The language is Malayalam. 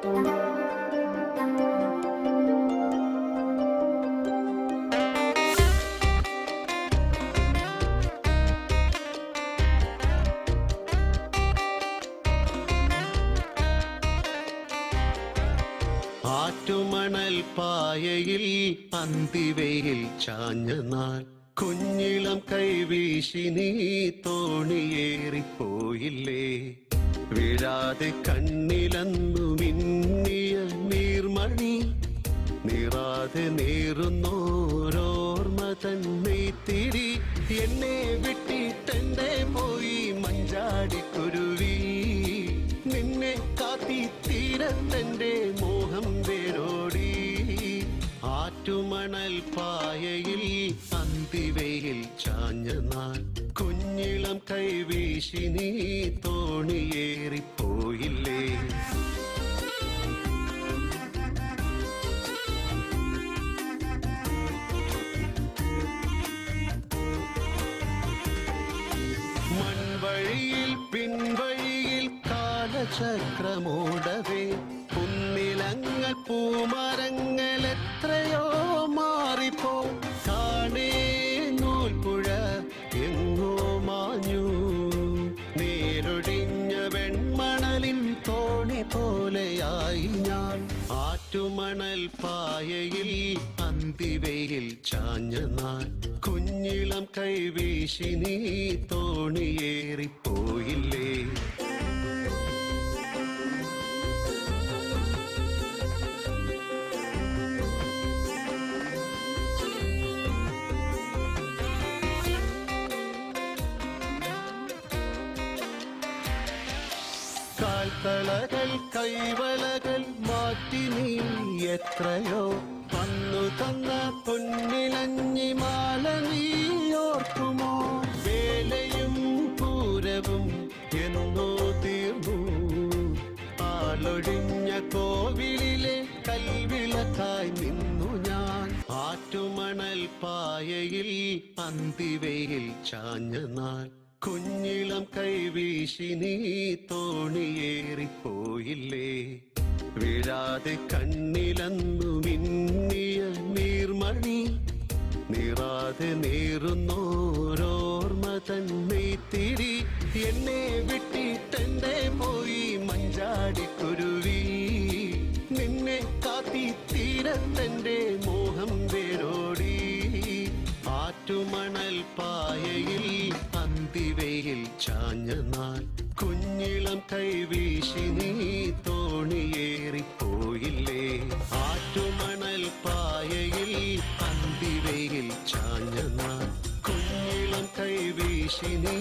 ആറ്റുമണൽ പായയിൽ അന്തിവയിൽ ചാഞ്ഞ നാൾ കുഞ്ഞിളം കൈവീശി നീ തോണിയേറിപ്പോയില്ലേ. വീഴാതെ കണ്ണിലന്നു മിന്നിയ നീർമണി നീറാതെ നീറുന്നോരോർമ്മ തന്നെ തിരി എന്നെ വിട്ടിട്ടെന്റെ പോയി മഞ്ചാടിക്കുരുവി. നിന്നെ കാത്തി തീരത്തെന്റെ മോഹം വേരോടി. ആറ്റുമണൽ പായയിൽ അന്തിവയിൽ ചാഞ്ഞ നാൾ കുഞ്ഞിളം കൈവീശി നീ തോണിയേറിപ്പോയില്ലേ. മൺവഴിയിൽ പിൻവഴിയിൽ കാലചക്രമോടവേ കുന്നിലങ്ങൾ പൂമരങ്ങൾ എത്രയോ മാറിപ്പോ. കാണേ നൂൽപ്പുഴ എങ്ങോ മാഞ്ഞു. നേരൊടിഞ്ഞ വെൺമണലിൻ തോണി പോലെയായി ഞാൻ. ആറ്റുമണൽ പായയിൽ അന്തിവയിൽ ചാഞ്ഞ നാൾ കുഞ്ഞിളം കൈവീശി നീ തോണിയേറിപ്പോയില്ലേ. കാൽത്തളകൾ കൈവളകൾ മാറ്റി നീ എത്രയോ അന്നു തന്ന പൊന്നിലഞ്ഞി മാല നീ ഓർക്കുമോ. വേലയും പൂരവും എന്നോ തീർന്നു. ആളൊഴിഞ്ഞ കോവിലിലെ കൽവിളക്കായി നിന്നു ഞാൻ. ആറ്റുമണൽ പായയിൽ അന്തിവയിൽ ചാഞ്ഞ നാൾ കുഞ്ഞിളം കൈവീശി നീ തോണിയേറിപ്പോയില്ലേ. വീഴാതെ കണ്ണിലന്നു മിന്നിയ നീർമണി നീറാതെ നീറുന്നോരോർമ്മ തന്നെ തിരി എന്നെ വിട്ടിട്ടെന്റെ പോയി മഞ്ചാടിക്കുരുവി. നിന്നെ കാത്തി തീരത്തെന്റെ മോഹം വേരോടി. ആറ്റുമണൽ പായയിൽ അന്തിവയിൽ ചാഞ്ഞ നാൾ കുഞ്ഞിളം കൈവീശി നീ തോണിയേറിപ്പോയില്ലേ. ആറ്റുമണൽ പായയിൽ അന്തിവയിൽ ചാഞ്ഞ നാൾ കുഞ്ഞിളം കൈവീശി നീ